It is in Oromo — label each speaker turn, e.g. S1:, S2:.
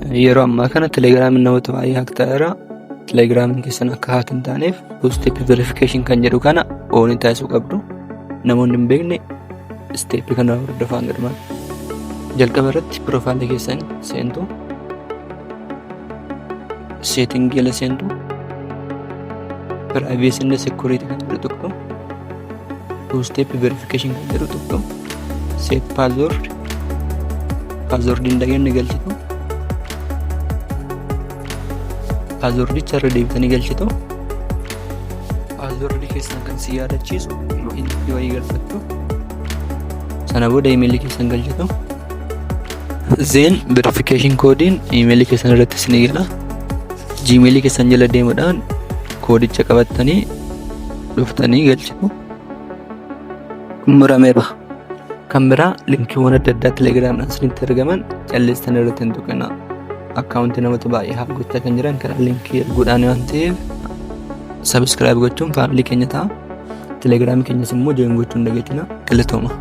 S1: yeroo ammaa kana telegiraamiin namoota baay'ee haaktaa'eera. Telegiraamiin keessan akka haak hin taaneef two-step verification kan jedhu kana oon taasisuu qabdu. Namoonni hin beekne isteeppii kana hordofaa gadmaan. Jalqaba irratti piroofaayilii keessan seentu. Seetingii jala seentu. Privacy and security kan jedhu tuqxu. Two-step verification kan jedhu tuqxu. Set password. Password indageenni galchitu. Passwordicha irra deebitanii galchitu. Password keessan kan si yaadachiisu inni wayii galfattu. Sana booda email keessan galchitu. Then verification koodiin email keessan irratti isin gala. Gmail keessan jala deemuudhaan koodicha qabattanii dhuftanii galchitu. Murameera. Kan biraa linkiiwwan adda addaa telegiraamdhaan isinitti argaman calleessanii irratti hin tuqinaa. Akkaawuntii namoota baay'ee haala gochaa kan jiran karaa linkii erguudhaan waan ta'eef sabiskiraayib gochuun faamilii keenya ta'a. Telegiraamii keenyas immoo jooyin gochuun dagatina. Galatooma.